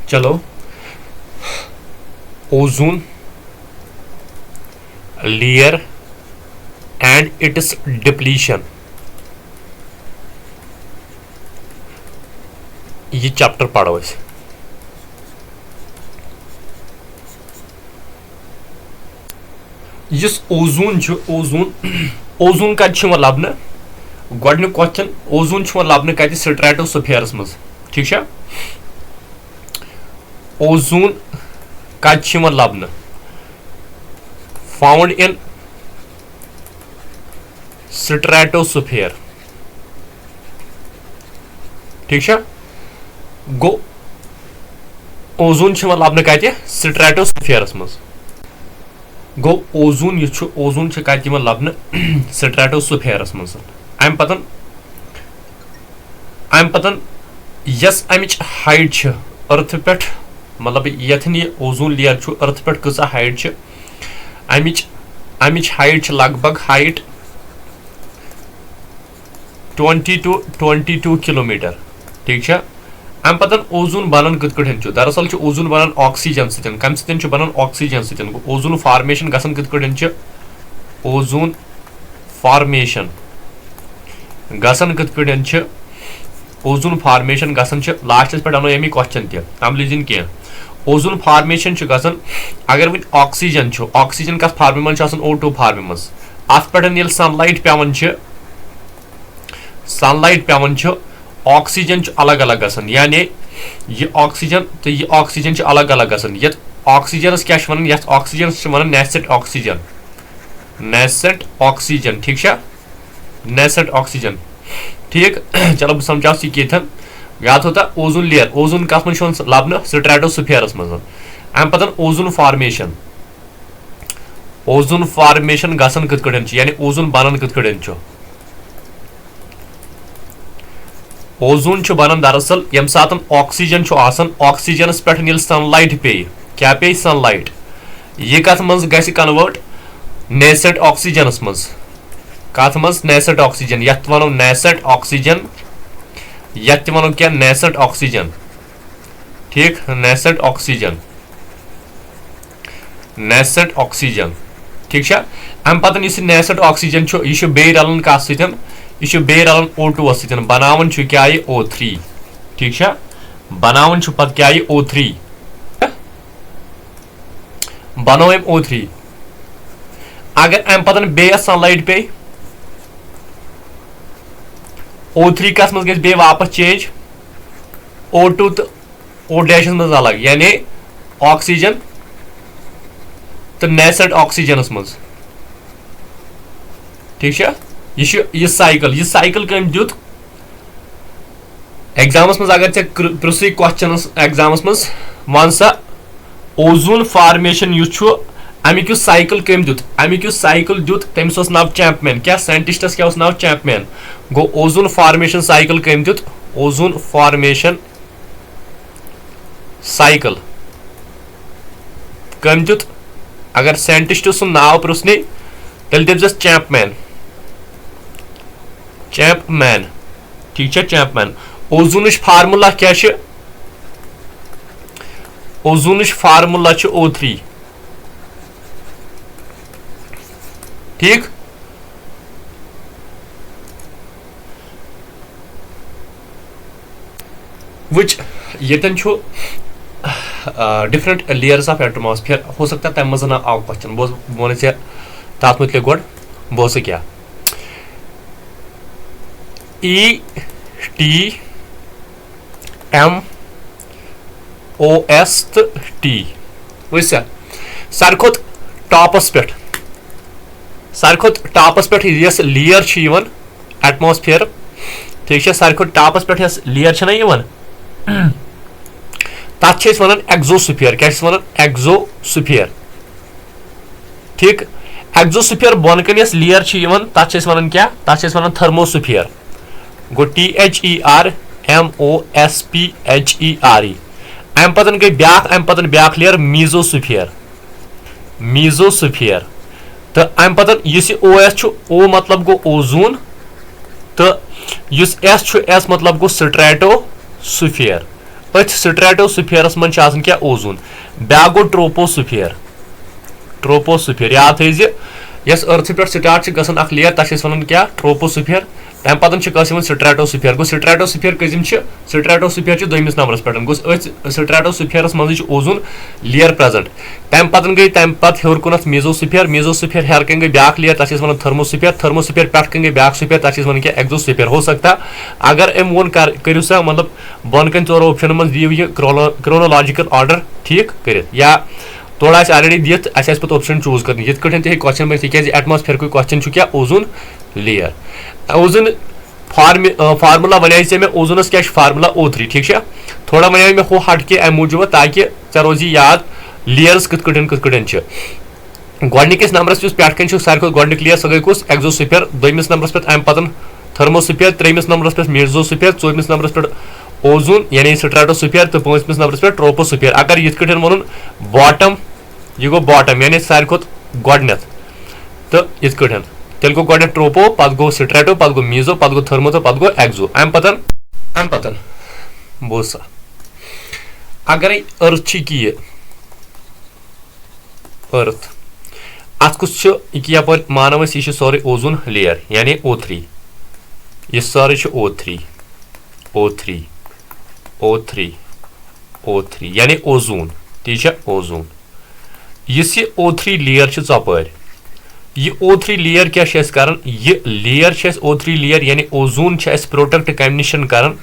चलो ozone layer and it's depletion, ये chapter पढ़ो अस। इस ओजोन ओजोन ओजोन कत लबन गोडनिक क्वेश्चन, ओजोन लबन कत स्ट्रेटोस्फीयरस मज, ठीक है। ओजोन कत लबन फाउंड इन स्ट्रेटोस्फीयर, ठीक है। गो ओजोन लबन कत स्ट्रेटोस्फीयरस मज, गो ओजोन ओजोन कत लबन स्ट्रेटोस्फीयरस मज। अम पतन यस अमिच हाइट अर्थ पे, मतलब यथन ये ओजोन लेयर अर्थ पे कसा हाइट, अमिच हाइट लगभग हाइट 20 to 22 किलोमीटर, ठीक है। अम पतन ओजोन बनन कत कठन, दरअसल ओजोन बनन ऑक्सीजन सतन, कम सतन बनन ऑक्सीजन सतन। ओजोन फार्मेशन गसन कत कठन, ओजोन फार्मेशन गसन कत कठन, ओजोन फार्मेशन गसन लास्टस पे अनो अमी क्वेश्चन तम लिजिन कह। ओजोन फार्मेशन गसन अगर वन ऑक्सीजन ऑक्सीजन कस फार्मे मन O2 फार्मे मज, अत पे सनलाइट पेवन ऑक्सीजन अलग अलग गसन, यानी ये ऑक्सीजन तो ये ऑक्सीजन अलग अलग गसन। ये ऑक्सीजनस क्या वन, ये oxygen one Knesset oxygen, Knesset oxygen, ठीक है, नेसेट ऑक्सीजन, ठीक। चलो बह समझाओ कथन याद होता। ओजोन लेयर, ओजोन कत मन लबन स्ट्रेटोस्फीयरस मज। अम पतन ओजोन फार्मेशन गसन कत कठन, यानी ओजोन बनन कत कठन। ओजोन बनन दरअसल यम सात ऑक्सीजन ऑक्सीजनस पे सनलाइट पे, क्या पे सनलाइट, यह कत मज गि कन्वर्ट नेसेट ऑक्सीजनस मज, कत मज नेसेट ऑक्सीजन, यथ वनो नेसेट ऑक्सीजन, यथ वनो क्या नेसेट ऑक्सीजन, ठीक, नेसेट ऑक्सीजन, नेसेट ऑक्सीजन, ठीक है। अम पतन इस नेसेट ऑक्सीजन यह बे रलन कत सतन, यह बे रलन O2 सतन, बनावन क्या O3, ठीक है, बनावन पत क्या O3, बनो O3। अगर अम पतन बे सनलाइट पे O3 कस मज गए वापस चेंज O2 तो O डैश मज अलग, यानी ऑक्सीजन तो नेसेट ऑक्सीजनस मज, ठीक है। यह साइकिल कम दुत एग्जामस मज, अगर प्रिसि क्वेश्चन एग्जामस मज वन सा ओजोन फार्मेशन अमिक साइकिल कम दुत, अमिक साइकिल दुत तमिस नाव चैंपमैन, क्या साइंटिस्टस क्या नाव चैंपमैन। गो ओजोन फार्मेशन साइकिल कम दुत, ओजोन फार्मेशन साइकिल कम दुत। अगर साइंटिस्ट सुन नाव प्रुसने तेल दपस चैंपमैन, चैंपमैन, ठीक है, चैंपमैन। ओजोन फार्मूला क्या, ओजोन फार्मूला O3, ठीक। विच यतन डिफरेंट लेयर्स ऑफ एटमॉस्फेयर, हो सकता है तम मज आव क्वेश्चन, बह वन तथ मुतलिक गोड बह क्या ETMOS तो T वैसा सारे खुद टॉपस पे, सारे खुद टॉपस पे यस लेयर एटमॉस्फेयर, ठीक है, सारे खुद टॉपस पे यस लेयर तथ वन एक्सोस्फीयर, क्या वन एक्सोस्फीयर, ठीक। एक्सोस्फीयर बोन कन यस लेयर तथ वन क्या, तथ वन थर्मोस्फीयर। गो THERMOSPHERE। अम पतन गई ब्या लेयर मीजोस्फीयर, मीजोस्फीयर। तो अम पतन इस OS O मतलब गो ओजोन, तो इस S मतलब गो स्ट्रेटोस्फीयर। अथ स्ट्रेटोस्फीयरस मन क्या ओजोन ब्या गो ट्रोपोस्फीयर याद थी यस अर्थ पे स्टार्ट गसन लेयर तथ वन क्या ट्रोपोस्फीयर तम पतन स्ट्रेटोस्फीयर गो स्ट्रेटोस्फीयर कजिम स्ट्रेटोस्फीयर दोमिस नंबरस पे गो स्ट्रेटोस्फीयरस मज ओजोन लेयर प्रेजेंट तम पतन गई तम पत हेर कुन मेजोस्फीयर हेर कन गई ब्या लेयर तथ वन थर्मोस्फीयर पे कन गई ब्या स्फीयर तथ वन क्या एक्सोस्फीयर हो सकता अगर अम वो करू सा मतलब बन कन 4 ऑप्शन मज दिव यह क्रोनोलॉजिकल ऑर्डर ठीक कर या थोड़ा ऑलरेडी दिख पे ऑप्शन चूज कर ये क्वेश्चन बन एटमॉस्फेयर को क्वेश्चन क्या ओजोन लेयर ओजोन फार्मूला वन मे ओजोनस क्या फार्मूला O3 ठीक है थोड़ा वन मे हो हट के अम मूजूब ताकि ऐ रोजी याद लेयर्स कत गोडनिकिस नंबरस पे सारे गोडनिक लेयर सह गई कुस एक्सोस्फीयर दोमिस नंबरस पे अम पतन थर्मोस्फीयर त्रेमिस नंबरस पे मेसोस्फीयर चौमिस नंबरस पे ओजोन यानी स्ट्रेटोस्फीयर तो 5मिस नंबरस पे ट्रोपोस्फीयर अगर ये वन बॉटम यह गो बॉटम यानी सारे गोडनथ तो ये तेल गो गोडनथ ट्रोपो पत गो स्ट्रेटो पत गो मीजो पत गो थर्मो तो पत गो एक्सो अम पतन बोसा अगर अर्थ की अर्थ अत कुछ यप मानो यह सोरे ओजोन लेयर यानी O3 यह सोरे O3 यानी ओजोन ठीक है ओजोन इस O3 लेयर चपार यह O3 लेयर क्या कर यह लेयर O3 लेयर यानी ओजोन प्रोटेक्ट कम निश कर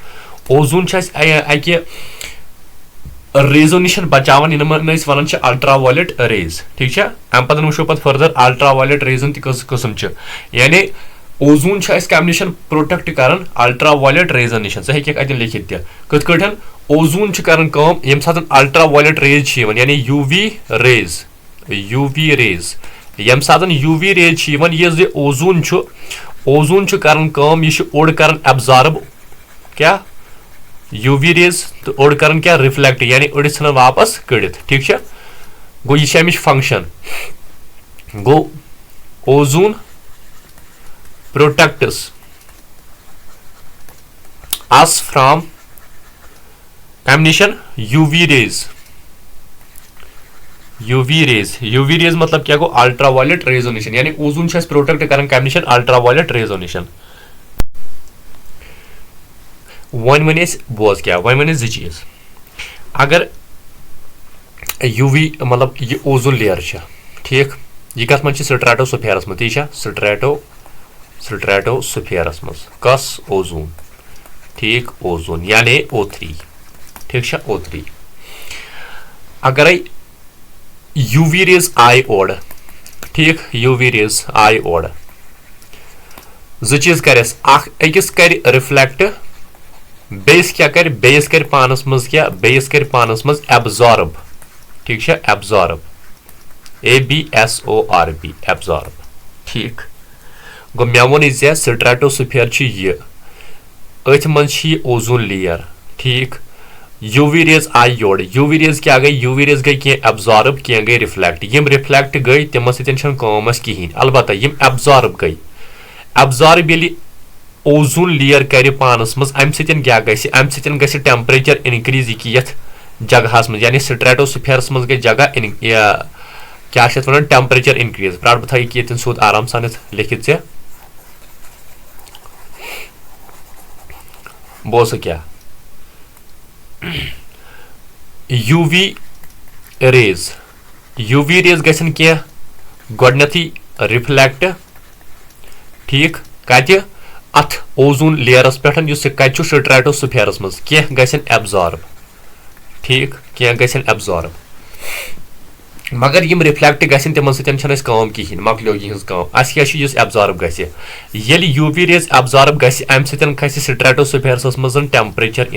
ओजोन अकि रेजो निश बचान इन वन अल्ट्रा वायलेट रेज ठीक है अम पे वो पे फर्दर अल्ट्रा वायलेट रेजन तस्म यानी ओजोन कम निश प्रोटेक्ट कर अल्ट्रा वायलेट रेजन निश सह हे लिखित कथ ओजोन कर ये अल्ट्रा वायलेट रेज यानी यूवी रेज ये यूवी रेज ये ओजोन कर यह ओड कर एब्जॉर्ब क्या यूवी रेज तो ओड कर क्या रिफ्लेक्ट यानी ओड इन वापस कड़ित ठीक है गो यह अमिच फंक्शन गो ozone protects us from emission UV rays मतलब क्या गो अल्ट्रा वायलेट रेजोनेशन यानी ओजोन प्रोटेक्ट कर कम अल्ट्रा वायलेट रेजोनेशन वन बोज क्या वन जी चीज अगर यूवी मतलब यह ओजोन लेयर ठीक यह कत मन स्ट्रेटोस्फीयरस मज ती स्ट्रेटोस्फीयरस मज कस ओजोन ठीक ओजोन यानी O3 ठीक है O3 अगर यूवी रेज आई ओड ठीक यूवी रेज आई ओड जो चीज अकिस कर रिफ्लेक्ट बेस क्या कर पानस मज क्या कर पानस मज एब्जॉर्ब ठीक है एब्जॉर्ब ABSORB एब्जॉर्ब ठीक गो मे वो स्ट्रेटोस्फीयर यह अथ मन ओजोन लेयर ठीक UV rays I your UV rays क्या गई यूवी रेज गई क्या एब्जॉर्ब क्या गई रिफ्लेक्ट यम रिफ्लेक्ट गई तम कहीं अलबत्ता यम एब्जॉर्ब गई एब्जॉर्ब ये ओजोन लेयर कर पानस मज अम क्या गम टेम्परेचर इनक्रीज ये जगह मज यानी स्ट्रेटोस्फीयरस मज गई जगह क्या वन टेम्परेचर इनक्रीज प्राट बह ये सोद आराम सान लिखित से बोस क्या यूवी रेज गसन क्या गोडनथी रिफ्लेक्ट ठीक कत अथ ओजोन लेयरस पे कत स्ट्रेटोस्फीयरस मज क्या गसन एब्जॉर्ब ठीक क्या गसन एब्जॉर्ब मगर यम रिफ्लेक्ट गसन तिमन सतन कहीं मकलो यह एब्जॉर्ब गल यूवी रेज एब्जॉर्ब गम सतन खस स्ट्रेटोस्फीयरस मज टेम्परेचर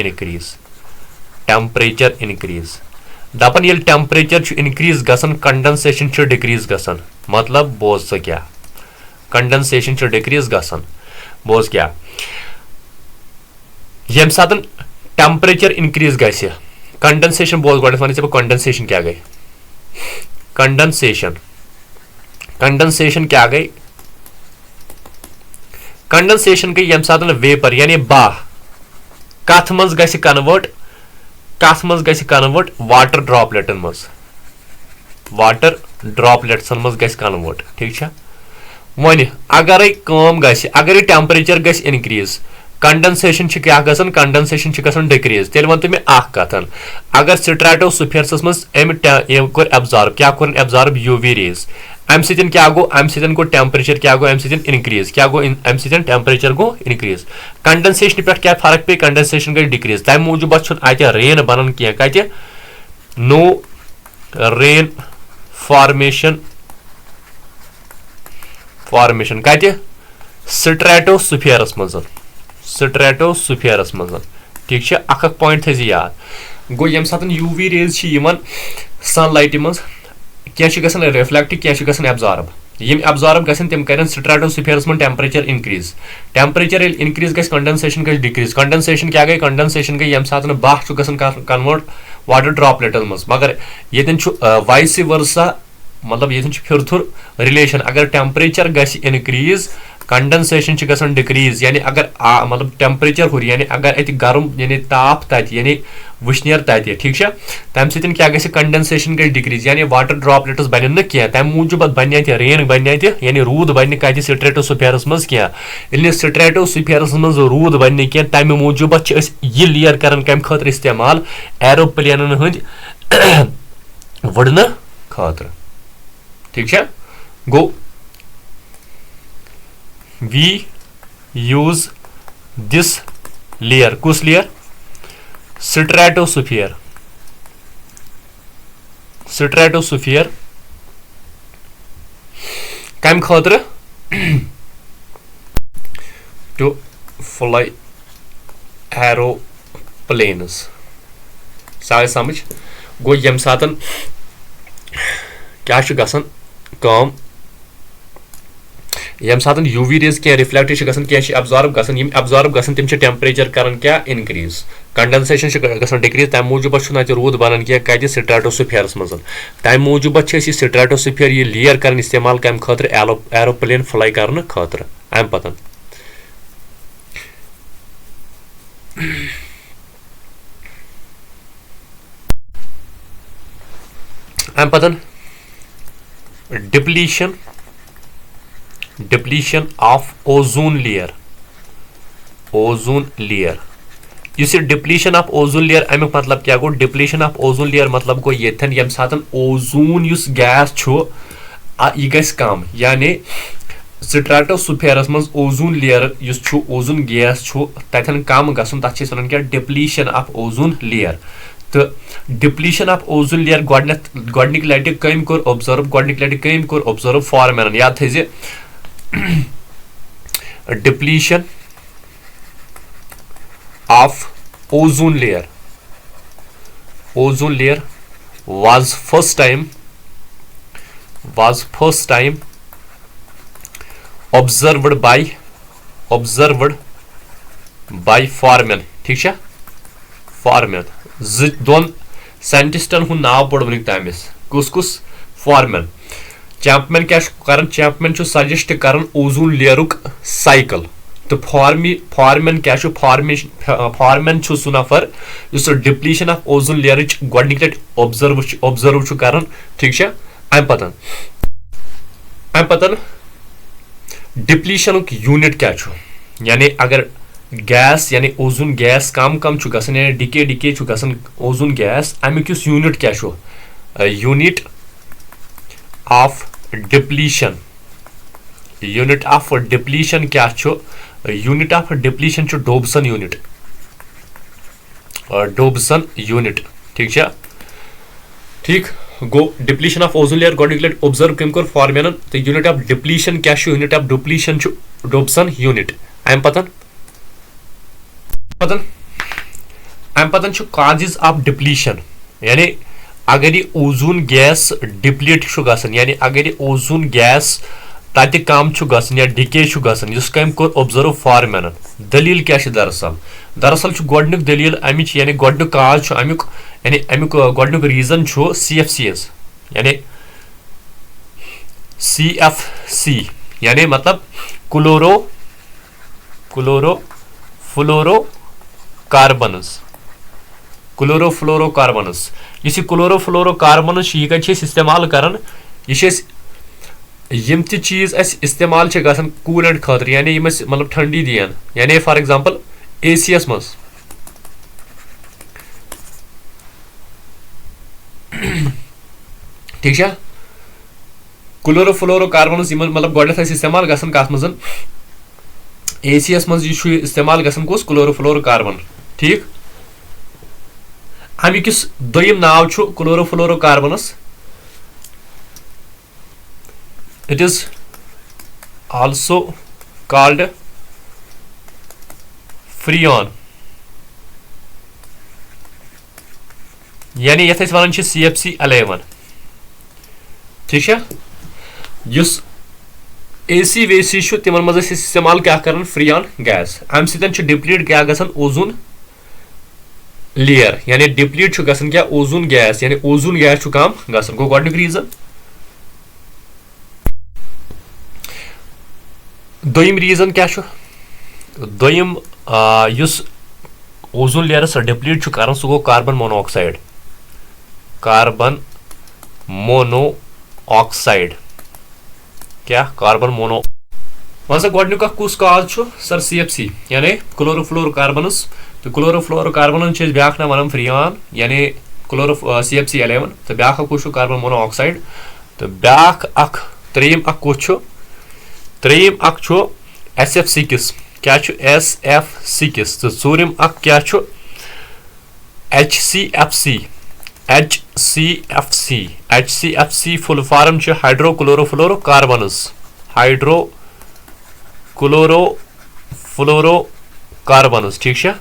इनक्रीज दपान ये टेम्परेचर इनक्रीज गसन कंडेंसेशन डिक्रीज गसन मतलब बोज स क्या कंडेंसेशन डिक्रीज गसन बोज क्या यम सात टेम्परेचर इनक्रीज गस कंडेंसेशन बोज गोड वन कंडेंसेशन क्या गई कंडेंसेशन क्या गई कंडेंसेशन गई यम सात वेपर यानी बाह कथ मज गस कन्वर्ट कस मज गस कन्वर्ट वाटर ड्रॉपलेटन मज वाटर ड्रॉपलेट्सन मज गस कन्वर्ट ठीक वन अगर अगर टेम्परेचर गस इनक्रीज कंडेंसेशन क्या गसन कंडेंसेशन गसन डिक्रीज तेल वन मे कथन अगर स्ट्रेटोस्फीयर्स मज कोर एब्जॉर्ब क्या कोर एब्जॉर्ब यूवी रेज अम सतन क्या गो अम सतन गो टेम्परेचर क्या गो अम सतन इनक्रीज क्या गो अम सतन टेम्परेचर गो इनक्रीज कंडेंसेशन पे क्या फर्क पे कंडेंसेशन गई डिक्रीज तम मूजूब अत रेन बनान क्या कत नो रेन फॉर्मेशन कत स्ट्रेटोस्फीयरस मज ठीक अख पॉइंट थे याद गो यम सात यूवी रेज सनलाइट मज क्या रिफ्लेक्ट क्या एब्जॉर्ब यम एब्जॉर्ब गसन तम कर स्ट्रेटोस्फीयरस मन temperature increase increase condensation decrease condensation क्या गई कंडेंसेशन गई यम सात बाह कन्वर्ट वाटर ड्रॉपलेटन मज मगर ये वाइस वर्सा मतलब ये फिर थुर रिलेशन अगर टेम्परेचर गस इनक्रीज कंडेंसेशन गसन डिक्रीज यानी अगर मतलब टेम्परेचर हुर यानी अगर अत गर्म यानी ताप तत यानी वुशनेर तत ठीक तम सतन क्या गस कंडेंसेशन गई डिक्रीज यानी वाटर ड्रॉपलेट्स बन न क्या तम मूजूब बन रेन बन यानी रूद बन कत स्ट्रेटोस्फीयरस मज क्या स्ट्रेटोस्फीयरस मज रूद बन क्या तम मूजूब यह लेयर कर कम खतर इस्तेमाल एरोप्लेन हंद वुड़न खतर ठीक गो we use this layer कुस लेयर स्ट्रेटोस्फीयर कम खतर टू फ्लाई एरोप्लेन्स सा समझ गो यम सातन क्या गसन कम यम सात यूवी रेज क्या रिफ्लेक्ट क्या एब्जॉर्ब गसन एब्जॉर्ब गसन तम टेम्परेचर कर क्या इनक्रीज कंडेंसेशन गसन डिक्रीज तम मूजूब रूद बनान क्या कत स्ट्रेटोस्फीयरस मज तम मूजूब स्ट्रेटोस्फीयर यह लेयर कर इस्तेमाल कम खतर एरोप्लेन फ्लाई कर खतर अम पतन डिप्लीशन ऑफ ओजोन लेयर इस डिप्लीशन ऑफ ओजोन लेयर अमुक मतलब क्या गो डिप्लीशन ऑफ ओजोन लेयर मतलब गो येथन यम सातन ओजोन युस गैस छु यह गस कम यानी स्ट्रेटोस्फीयरस मज ओजोन लेयर युस छु ओजोन गैस छु तथन कम गसन तथ छ वनान क्या डिप्लीशन ऑफ ओजोन लेयर तो डिप्लीशन ऑफ ओजोन लेयर गोडनिक लटि कम कोर ऑब्जर्व फॉरमैन याद थे depletion of ozone layer was first time observed by Foreman ठीक है Foreman दोन साइंटिस्टन हूं नाव पढ़ वनिक तामिस कुस Foreman चैंपमैन क्या कर चैंपमैन सजेस्ट कर ओजोन लेयरुक साइकिल तो फॉरमैन क्या फॉरमैन सह नफर इस डिप्लीशन ऑफ ओजोन लेयर गोडनिक लट ऑब्जर्व कर ठीक अम पतन डिप्लीशन यूनिट क्या यानी अगर गैस यानी ओजोन गैस कम गसन यानी डिके गसन ओजोन गैस अमुक यूनिट क्या यूनिट ऑफ डिप्लीशन क्या यूनिट ऑफ डिप्लीशन डोब्सन यूनिट ठीक गो डिप्लीशन ऑफ ओजोन लेयर गोडनिक लट ऑब्जर्व कम कर फॉरमैन तो यूनिट ऑफ डिप्लीशन क्या यूनिट ऑफ डिप्लीशन डोब्सन यूनिट अम पतन कॉजेस ऑफ डिप्लीशन यानी अगर यह ओजोन गैस डिप्लीट गसन यानी अगर यह ओजोन गैस तत कम गसन या डिके गसन इस कम कोर ऑब्जर्व फॉरमैन दलील क्या दरअसल गोडनिक दलील अमिच यानी गोडनिक काज अमुक यानी अमुक गोडनिक रीजन CFCs यानी CFC यानी मतलब क्लोरो फ्लोरो कार्बन्स क्लोरोफ्लोरोकार्बनस यह क्लोरोफ्लोरोकार्बनस यह कत इस्तेमाल करान यह यम ति चीज इस्तेमाल गसान कूलेंट खतर यानी यम मतलब ठंडी दियान यानी फॉर एग्जांपल एसी यस मज ठीक है क्लोरोफ्लोरोकार्बनस मतलब गोडनेथ इस्तेमाल गसान कत मज एसी यस मज इस्तेमाल गसान कुस क्लोरोफ्लोरोकार्बन ठीक अमिकिस दोयम नाव छु क्लोरोफ्लोरोकार्बनस it is also called freon यानी यथ वन CFC11 ठीक है युस AC वेसी तिमन मज इस्तेमाल क्या कर फ्रियान गैस अम सत डिप्लीट क्या गसान ओजोन लेयर यानी डिप्लीट गसान क्या ओजोन गैस यानी ओजोन गैस कम गसान गो गोडनिक रीजन दोयम रीजन क्या दोयम युस ओजोन लेयरस डिप्लीट कर सह गो कार्बन मोनोऑक्साइड क्या कार्बन मोनो वन सा गोडनिक कुस काज सर CFC यानी क्लोरोफ्लोरोकार्बनस तो क्लोरोफ्लोरोकार्बन ब्या वन फ्रियान यानी CFC11 तो ब्या कुछ कार्बन मोनोऑक्साइड तो ब्या त्रेयम कुछ त्रेयम SF6 क्या SF6 तो सूर्यम क्या HCFC full form hydrochlorofluorocarbons hydrochlorofluorocarbons ठीक है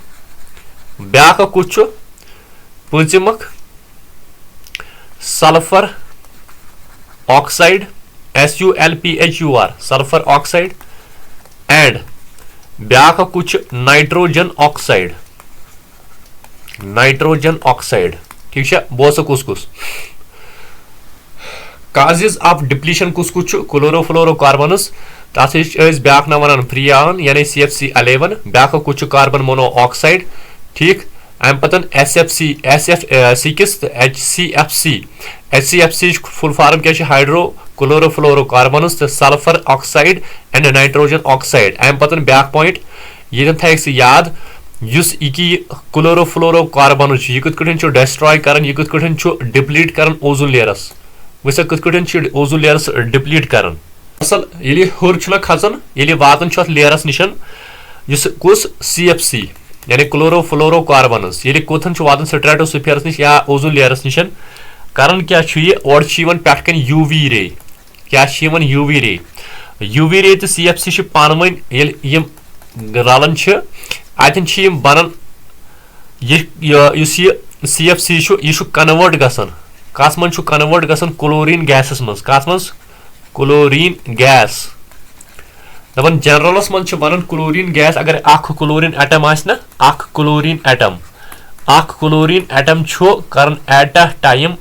ब्या कुछ पूंचम sulphur oxide SULPHUR sulphur oxide and ब्या कुछ नाइट्रोजन ऑक्साइड ठीक है बोस कुस काजेस ऑफ डिप्लीशन कुस क्लोरोफ्लोरोकार्बनस तथ ब्या वन फ्रियान यानी CFC11 ब्या कुछ कार्बन मोनोऑक्साइड ठीक अम पतन SF6 HCFC फुल फॉर्म क्या हाइड्रोक्लोरोफ्लोरोकार्बनस तो sulphur oxide and nitrogen oxide अम पतन ब्या पॉइंट ये थ याद युस क्लोरोफ्लोरोकार्बन यह कत डिस्ट्रॉय कर यह कत डिप्लीट कर ओजोन लेयरस वैसा कत ओजोन लेयरस डिप्लीट कर असल ये हर खचान ये वातान लेयरस निशन कुस CFC यानी क्लोरोफ्लोरोकार्बनस ये कोथन वातान स्ट्रेटोस्फीयरस निश या ओजोन लेयरस निशन कारण क्या और पे UV रे क्या UV रे तो CFC पानवन रलन अतन बनन CFC यह कन्वर्ट गसान कस मन कन्वर्ट गसान क्लोरीन गैसस मज कस मज क्लोरीन गैस दपन जनरलस मन बनन क्लोरीन गैस अगर क्लोरीन एटम ना क्लोरीन एटम कर एट अ टाइम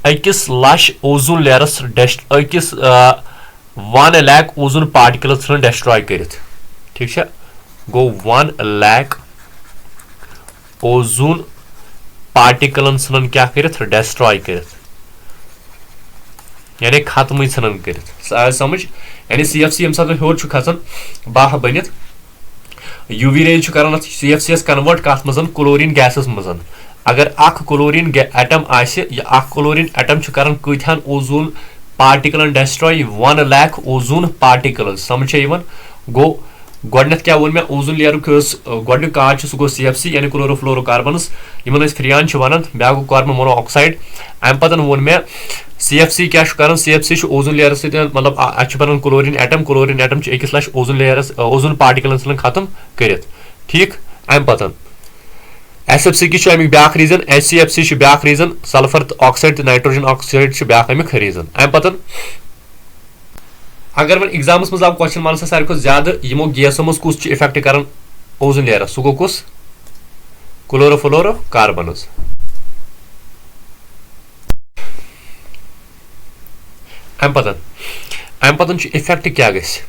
अकिस लश ओजोन लेयरस अकिस 1 लाख ओजोन पार्टिकल्स डिस्ट्रॉय कर ठीक है गो 1 लाख ओजोन पार्टिकल्स क्या कर डिस्ट्रॉय कर यानी खत्म कर समझ यानी CFC यम सात हर खचान बाह बनित UV रे कर CFC कन्वर्ट कत मज क्लोरीन गैसस मज अगर क्लोरीन एटम क्लोरीन एटम कर कथान ozone particle destroy 1 lakh ozone particle समझ गो गोडनेथ क्या वो ओजोन लेयर गोडनिक काज सह गो CFC यानी क्लोरोफ्लोरोकार्बनस इन फ्रियान वन ब्या गो कार्बन मोनोऑक्साइड अम पतन वो CFC क्या कर CFC ओजोन लेयर मतलब बन क्लोरीन एटम अकिस लश ओजोन लेयरस ओजोन पार्टिकल्स खत्म कर ठीक अम पतन SF6 अमिक ब्या रीजन HCFC ब्या रीजन सल्फर ऑक्साइड तो नाइट्रोजन ऑक्साइड ब्या अमिक रीजन अम पतन अगर वन एग्जामस मज क्वेश्चन मान सारे खुद ज्यादा यमो गैसों मज कुछ इफेक्ट कर ओजोन लेयरस सह गो कुस क्लोरोफ्लोरोकार्बनस अम पतन इफेक्ट क्या गस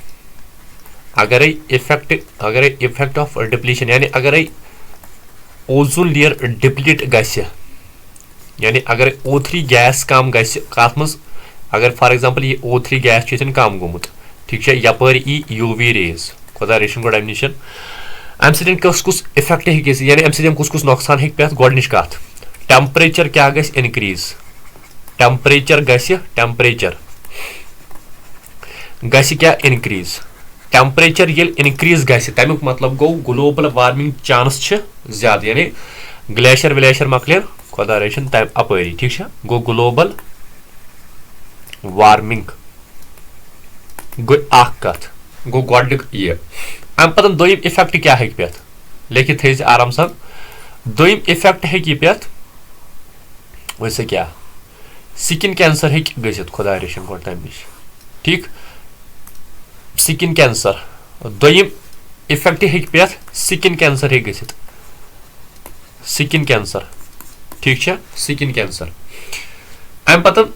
अगर इफेक्ट ऑफ डिप्लीशन यानी अगर ओजोन लेयर डिप्लीट गैस यानी अगर O3 गैस कम गैस कत मज अगर फॉर एग्जांपल ये O3 गैस कम गोमुत ठीक है यपर ई UV रेज खुदा रचन गो अम नश अम सत कस कुस इफेक्ट यानी अम सत कुस कुस नुकसान हे पे गोडनिच कत टेम्परेचर क्या गस इनक्रीज टेम्परेचर गस क्या इनक्रीज टेम्परेचर ये इनक्रीज गस तमिक मतलब गो ग्लोबल वार्मिंग चांस ज्यादा यानी ग्लेशियर विलेशियर मकलिन खुदा रचन तम अपरी ठीक है गो ग्लोबल वार्मिंग गो कत गो गोडनिक ये अम पतन दोयम इफेक्ट क्या हे पे लिखित थे आराम सान दोयम इफेक्ट हे पे वैसे क्या स्किन कैंसर हे गसित खुदा रचन गो तम नश ठीक स्किन कैंसर दोयम इफेक्ट हे पे स्किन कैंसर हे गसित स्किन कैंसर ठीक है स्किन कैंसर अम पतन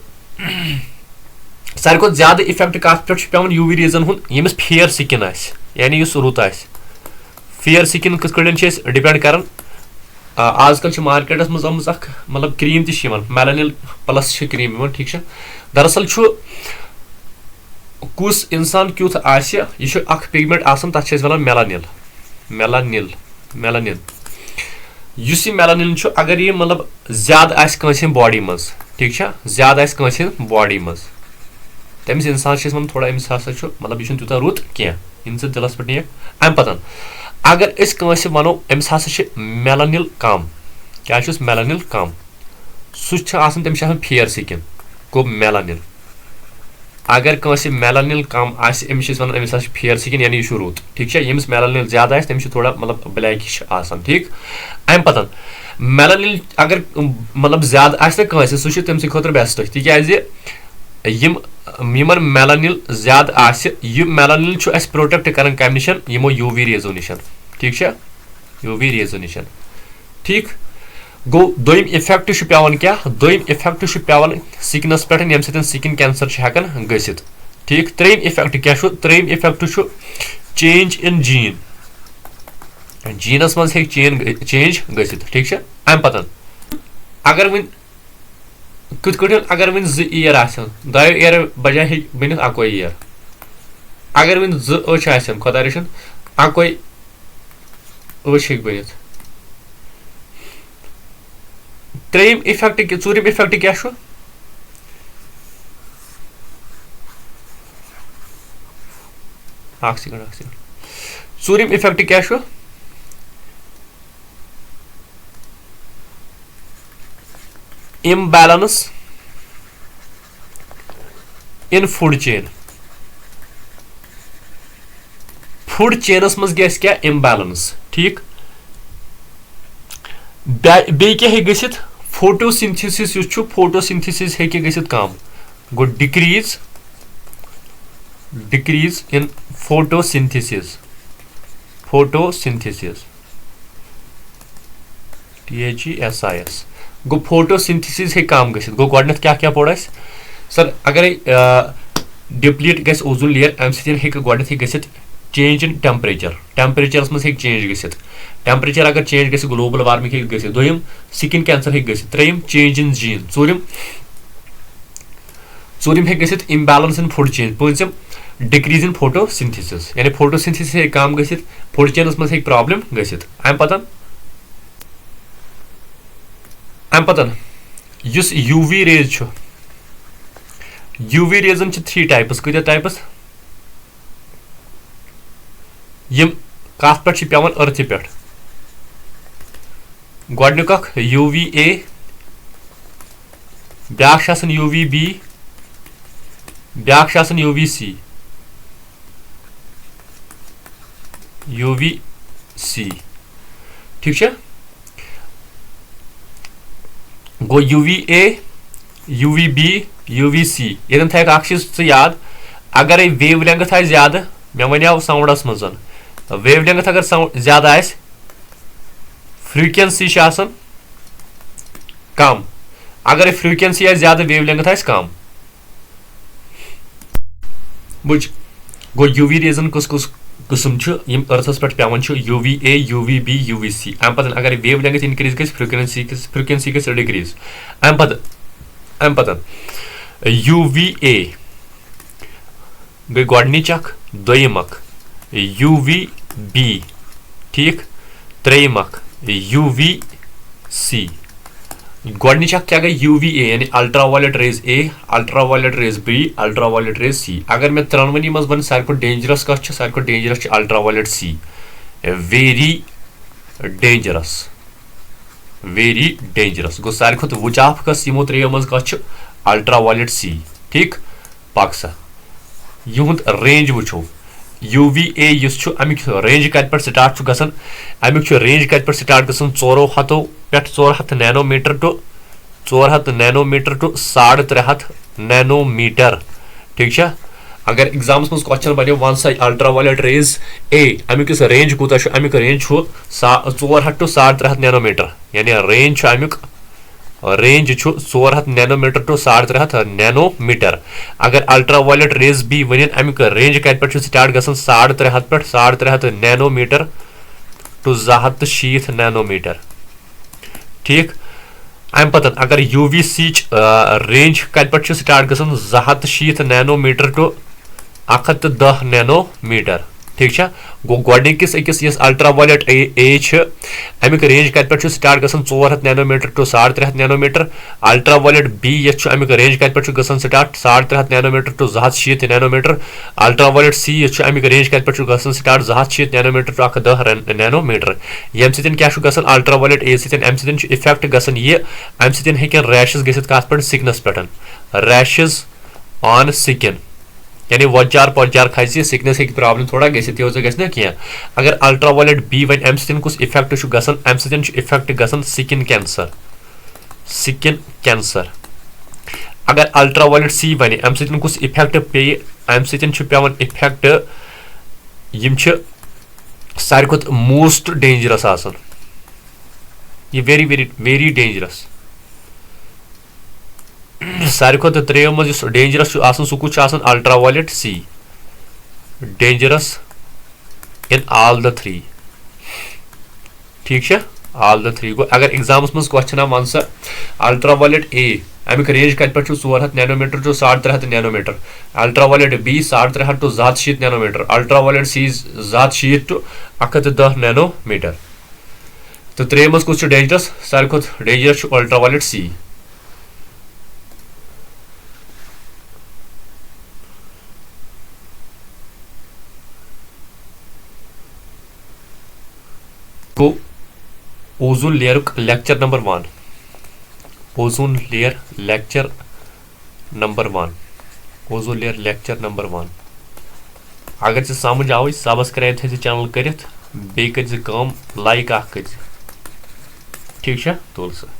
सारे को ज्यादा इफेक्ट कत पे पे UV रेजन हुन यमिस फेयर स्किन यानी इस रुत फेयर स्किन कस डिपेंड कर आजकल मार्केटस मज आम मतलब क्रीम तन मेलानिल प्लस क्रीम ठीक है दरअसल कुस इंसान क्युथ यह पिगमेंट तथ वन मेलानिल मेलानिल मेलानिन इस मेलानिन अगर यह मतलब ज्यादा बॉडी मज ठीक है ज्यादा बॉडी मज तमिस इंसान वन थोड़ा अमिस मतलब यह तूत रुत कह इन दिलस पे अम पतन अगर वनो अमिस मेलानिल कम क्या मेलानिल कम सह तमिस फेयर स्किन गो मेलानिल अगर मेलानिल कम Amish one Amish fair skin यानी यह रुत ठीक है यमिस मेलानिल ज्यादा तमिस थोड़ा मतलब ब्लैकिश ठीक अम पतन मेलानिल अगर मतलब ज्यादा सह तम खुद बेस्ट तिक यमन मेलानिल ज्यादा यह मेलानिल प्रोटेक्ट कर कम नश यमो UV रेजो नश ठीक है UV रेजो नश ठीक गो दोयम इफेक्ट पे क्या दोयम इफेक्ट पे स्किनस पे यम सत स्किन कैंसर हेकान गसित ठीक त्रेम इफेक्ट क्या त्रेम इफेक्ट चेंज इन जीन जीनस मज चेंज गसित ठीक है अम पतन अगर वन कथ अगर वन ईयर दो ईयर बजाय बन अको ईयर अगर वन ज़ खुदा रचन अको बन त्रेम इफेक्ट चूरम इफेक्ट क्या चूरम इफेक्ट क्या imbalance in food chain food चेनस मज गस क्या इम्बैलेंस ठीक बे क्या गसित फोटोसिंथेसिस फोटोसिंथेसिस हे गसित कम गो डिक्रीज इन फोटोसिंथेसिस THESIS गो फोटोसिंथेसिस हे कम गसित गो गोडनेथ क्या क्या पोड़ सर अगर डिप्लीट गस ओजोन लेयर अम सत गोडनेथ गसित चेंज इन टेम्परेचरस मज चेंज गसित टेम्परेचर अगर चेंज गस ग्लोबल वार्मिंग हे गसित दोयम स्किन कैंसर हे गसित त्रेयम चेंज इन जीन चूरम हे गसित इम्बैलेंस इन फूड चेन पंचम डिक्रीज इन फोटोसिंथेसिस यानी फोटोसिंथेसिस हे कम गसित फूड चेनस मज प्रॉब्लम गसित अम पतन युस UV रेज UV रेजन 3 टाइप्स कत टाइप्स यम कत पे पे अर्थ पे गोडनिक UVA ब्याक UVB ब्याक UVC ठीक है गो UVA UVB UVC ये थ चीज याद अगर वेव लेंथ आ ज्यादा मे वन साउंडस मज वेव लेंथ अगर ज्यादा फ्रीक्वेंसी कम अगर फ्रीक्वेंसी ज्यादा वेव लेंथ कम बुझ गो UV रेजन कुस कुस किस्म यम अर्थस पे पेवान UVA UVB UVC अम पतन अगर वेव लेंथ इंक्रीज गई फ्रिक्वेंसी गई डिक्रीज अम पतन UVA गई गोडनिच अख दोयम अख UVB ठीक त्रेयम अख UVC गोडनिच अख क्या गई UVA यानी ultraviolet rays A ultraviolet rays B ultraviolet rays C अगर मैं त्रोनवनी मज वन सारे डेंजरस कस सारे dangerous ultraviolet C very dangerous गो सारे खुद वुचाफ कस यमो त्रेयो मज कस अल्ट्रावायलेट C ठीक पाकसा युंद रेंज वुचो UVA अमिक रेंज कत पे स्टार्ट गसन अमिक रेंज कत पे स्टार्ट गसन 400 पे 400 nanometre to 400 nanometre to 350 nanometre ठीक है अगर एग्जाम्स मज क्वेश्चन बनो वन सा अल्ट्रावायलेट रेज A अमिक रेंज कूता अमिक रेंज 400 टू 350 नैनोमीटर यानी रेंज अमिक रेंज 400 नैनोमीटर टू 350 नैनोमीटर अगर अल्ट्रावायलेट रेज B वन अमिक रेंज कत पे स्टार्ट गसन 350 पे 350 नैनोमीटर टू 260 नैनोमीटर ठीक अम पतन अगर UVC रेंज कत पे स्टार्ट गसन 260 नैनोमीटर टू 110 नैनोमीटर ठीक है गो गोडनिकिस अकिस यस अल्ट्रावायलेट A अमिक रेंज कत पे स्टार्ट गसन 400 nanometre to 350 nanometre ultraviolet B यस अमिक रेंज कत पे गसन start 350 nanometre to 260 nanometre ultraviolet C यस अमिक रेंज कत पे गसन स्टार्ट 260 नैनोमीटर टू 110 नैनोमीटर यम सितन क्या गसन अल्ट्रावायलेट A सितन अम सितन इफेक्ट गसन ये अम सितन हेकन रैशेस गसित कत पे सिकनेस पे रैशेस ऑन स्किन यानी वजार पजार खसि सिकनेस हेक प्रॉब्लम थोड़ा गसित यो गसना किया अगर अल्ट्रावायलेट B वन अम सितन कुछ इफेक्ट गसन अम सितन इफेक्ट गसन स्किन कैंसर अगर अल्ट्रावायलेट C वन अम सितन कुछ इफेक्ट पे अम सितन पेवन इफेक्ट यम सारे खुद मोस्ट डेंजरस आसन ये वेरी डेंजरस सारे खुद त्रेयो मज डेंजरस सह कुछ ultraviolet C dangerous in all the three ठीक है ऑल द थ्री गो अगर एग्जाम्स मज क्वेश्चन वन सा अल्ट्रावायलेट A अमिक रेंज कत पे 400 nanometre to 350 nanometre ultraviolet B 350 to 260 nanometre ultraviolet C 260 to 110 nanometer तो त्रे मज कुछ डेंजरस सारे खुद डेंजरस अल्ट्रावायलेट C को ozone layer lecture number 1 ozone layer lecture number 1 ozone layer lecture number 1 अगर से समझ आवे सब्सक्राइब थे चैनल करित बे कर लाइक कर ठीक है तुल सा